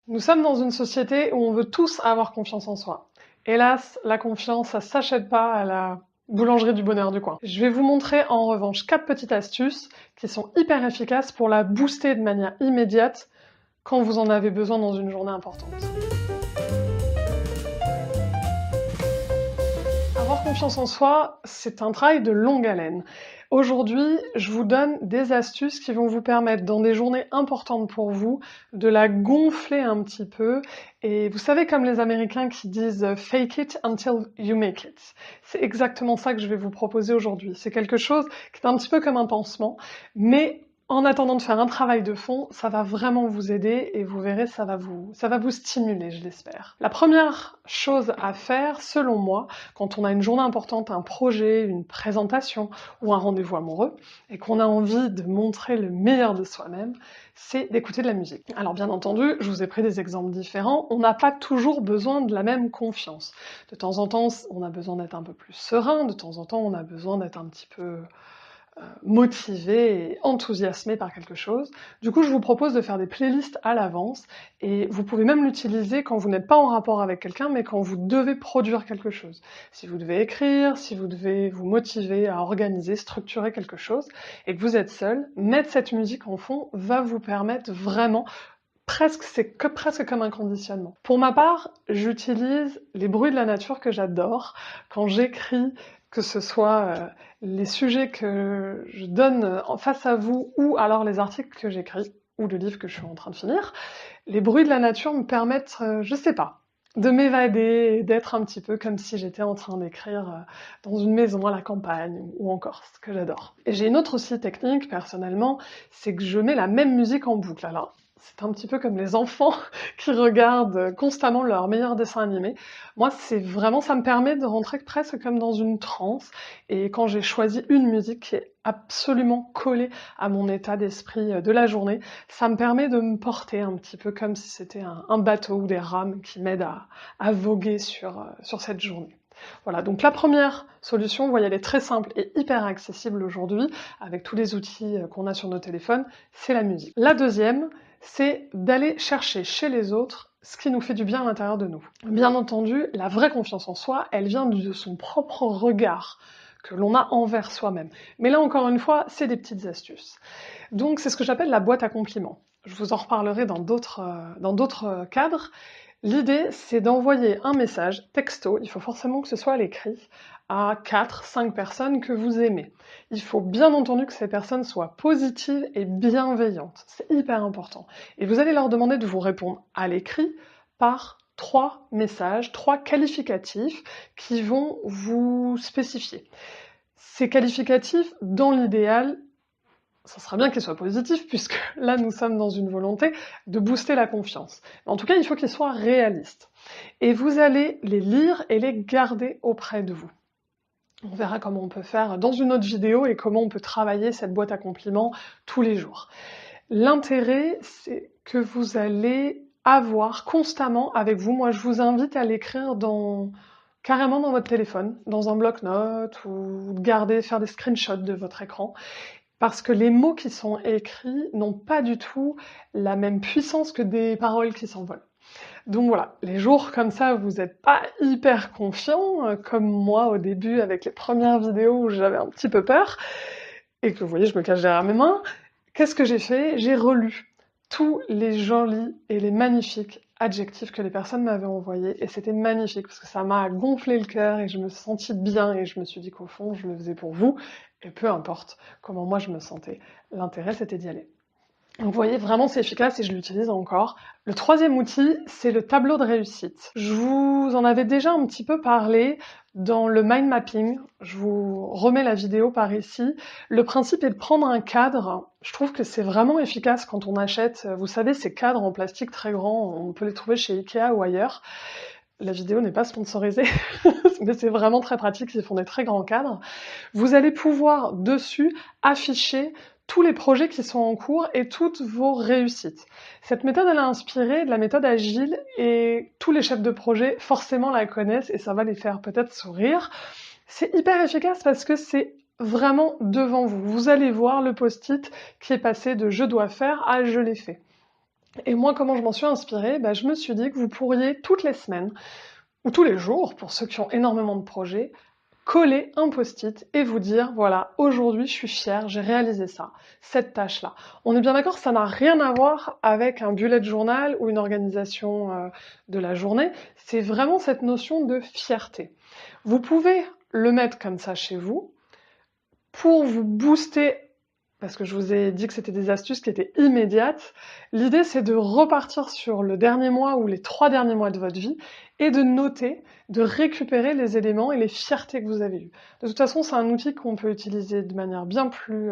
Nous sommes dans une société où on veut tous avoir confiance en soi. Hélas, la confiance, ça s'achète pas à la boulangerie du bonheur du coin. Je vais vous montrer en revanche 4 petites astuces qui sont hyper efficaces pour la booster de manière immédiate quand vous en avez besoin dans une journée importante. Avoir confiance en soi, c'est un travail de longue haleine. Aujourd'hui, je vous donne des astuces qui vont vous permettre, dans des journées importantes pour vous, de la gonfler un petit peu. Et vous savez, comme les Américains qui disent « fake it until you make it ». C'est exactement ça que je vais vous proposer aujourd'hui. C'est quelque chose qui est un petit peu comme un pansement, mais en attendant de faire un travail de fond, ça va vraiment vous aider et vous verrez, ça va vous stimuler, je l'espère. La première chose à faire, selon moi, quand on a une journée importante, un projet, une présentation ou un rendez-vous amoureux, et qu'on a envie de montrer le meilleur de soi-même, c'est d'écouter de la musique. Alors bien entendu, je vous ai pris des exemples différents, on n'a pas toujours besoin de la même confiance. De temps en temps, on a besoin d'être un peu plus serein, de temps en temps, on a besoin d'être un petit peu motivé et enthousiasmé par quelque chose. Du coup, je vous propose de faire des playlists à l'avance et vous pouvez même l'utiliser quand vous n'êtes pas en rapport avec quelqu'un, mais quand vous devez produire quelque chose. Si vous devez écrire, si vous devez vous motiver à organiser, structurer quelque chose, et que vous êtes seul, mettre cette musique en fond va vous permettre vraiment c'est presque comme un conditionnement. Pour ma part, j'utilise les bruits de la nature que j'adore quand j'écris, que ce soit les sujets que je donne en face à vous ou alors les articles que j'écris ou le livre que je suis en train de finir. Les bruits de la nature me permettent, je sais pas, de m'évader et d'être un petit peu comme si j'étais en train d'écrire dans une maison à la campagne ou en Corse, que j'adore. Et j'ai une autre aussi technique, personnellement, c'est que je mets la même musique en boucle. Alors, c'est un petit peu comme les enfants qui regardent constamment leur meilleur dessin animé. Moi, c'est vraiment, ça me permet de rentrer presque comme dans une transe. Et quand j'ai choisi une musique qui est absolument collée à mon état d'esprit de la journée, ça me permet de me porter un petit peu comme si c'était un bateau ou des rames qui m'aident à voguer sur cette journée. Voilà, donc la première solution, vous voyez, elle est très simple et hyper accessible aujourd'hui, avec tous les outils qu'on a sur nos téléphones, c'est la musique. La deuxième, c'est d'aller chercher chez les autres ce qui nous fait du bien à l'intérieur de nous. Bien entendu, la vraie confiance en soi, elle vient de son propre regard que l'on a envers soi-même. Mais là, encore une fois, c'est des petites astuces. Donc, c'est ce que j'appelle la boîte à compliments. Je vous en reparlerai dans d'autres cadres. L'idée, c'est d'envoyer un message texto, il faut forcément que ce soit à l'écrit, à 4-5 personnes que vous aimez. Il faut bien entendu que ces personnes soient positives et bienveillantes. C'est hyper important. Et vous allez leur demander de vous répondre à l'écrit par 3 messages, 3 qualificatifs qui vont vous spécifier. Ces qualificatifs, dans l'idéal, ça sera bien qu'ils soient positifs, puisque là, nous sommes dans une volonté de booster la confiance. Mais en tout cas, il faut qu'ils soient réalistes. Et vous allez les lire et les garder auprès de vous. On verra comment on peut faire dans une autre vidéo et comment on peut travailler cette boîte à compliments tous les jours. L'intérêt, c'est que vous allez avoir constamment avec vous, moi je vous invite à l'écrire carrément dans votre téléphone, dans un bloc-notes, ou faire des screenshots de votre écran. Parce que les mots qui sont écrits n'ont pas du tout la même puissance que des paroles qui s'envolent. Donc voilà, les jours comme ça où vous n'êtes pas hyper confiant, comme moi au début avec les premières vidéos où j'avais un petit peu peur, et que vous voyez, je me cache derrière mes mains, qu'est-ce que j'ai fait? J'ai relu tous les jolis et les magnifiques adjectifs que les personnes m'avaient envoyés, et c'était magnifique, parce que ça m'a gonflé le cœur, et je me sentis bien, et je me suis dit qu'au fond, je le faisais pour vous, et peu importe comment moi je me sentais, l'intérêt c'était d'y aller. Donc vous voyez, vraiment c'est efficace et je l'utilise encore. Le troisième outil, c'est le tableau de réussite. Je vous en avais déjà un petit peu parlé dans le mind mapping. Je vous remets la vidéo par ici. Le principe est de prendre un cadre. Je trouve que c'est vraiment efficace quand on achète, vous savez, ces cadres en plastique très grands, on peut les trouver chez Ikea ou ailleurs. La vidéo n'est pas sponsorisée, mais c'est vraiment très pratique, ils font des très grands cadres. Vous allez pouvoir, dessus, afficher tous les projets qui sont en cours et toutes vos réussites. Cette méthode, elle a inspiré de la méthode agile et tous les chefs de projet, forcément, la connaissent et ça va les faire peut-être sourire. C'est hyper efficace parce que c'est vraiment devant vous. Vous allez voir le post-it qui est passé de « je dois faire » à « je l'ai fait ». Et moi, comment je m'en suis inspirée? Je me suis dit que vous pourriez toutes les semaines, ou tous les jours, pour ceux qui ont énormément de projets, coller un post-it et vous dire, voilà, aujourd'hui je suis fière, j'ai réalisé ça, cette tâche-là. On est bien d'accord, ça n'a rien à voir avec un bullet journal ou une organisation de la journée, c'est vraiment cette notion de fierté. Vous pouvez le mettre comme ça chez vous pour vous booster, parce que je vous ai dit que c'était des astuces qui étaient immédiates. L'idée, c'est de repartir sur le dernier mois ou les 3 derniers mois de votre vie et de noter, de récupérer les éléments et les fiertés que vous avez eues. De toute façon, c'est un outil qu'on peut utiliser de manière bien plus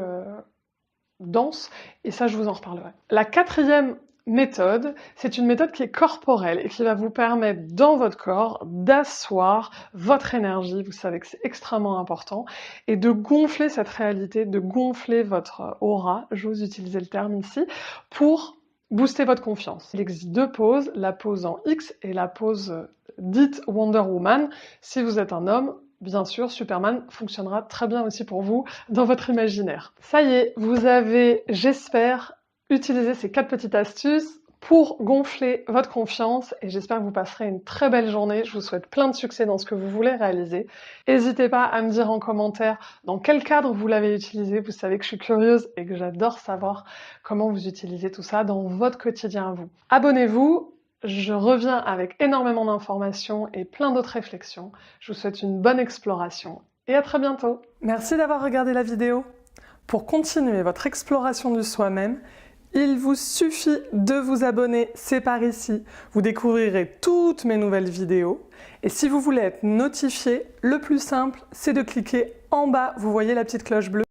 dense, et ça, je vous en reparlerai. La 4e méthode, c'est une méthode qui est corporelle et qui va vous permettre, dans votre corps, d'asseoir votre énergie, vous savez que c'est extrêmement important, et de gonfler cette réalité, de gonfler votre aura, j'ose utiliser le terme ici, pour booster votre confiance. Il existe 2 poses, la pose en X et la pose dite Wonder Woman. Si vous êtes un homme, bien sûr, Superman fonctionnera très bien aussi pour vous dans votre imaginaire. Ça y est, vous avez, j'espère, utilisé ces 4 petites astuces pour gonfler votre confiance et j'espère que vous passerez une très belle journée. Je vous souhaite plein de succès dans ce que vous voulez réaliser. N'hésitez pas à me dire en commentaire dans quel cadre vous l'avez utilisé. Vous savez que je suis curieuse et que j'adore savoir comment vous utilisez tout ça dans votre quotidien à vous. Abonnez-vous. Je reviens avec énormément d'informations et plein d'autres réflexions. Je vous souhaite une bonne exploration et à très bientôt. Merci d'avoir regardé la vidéo. Pour continuer votre exploration de soi-même, il vous suffit de vous abonner, c'est par ici. Vous découvrirez toutes mes nouvelles vidéos. Et si vous voulez être notifié, le plus simple, c'est de cliquer en bas. Vous voyez la petite cloche bleue.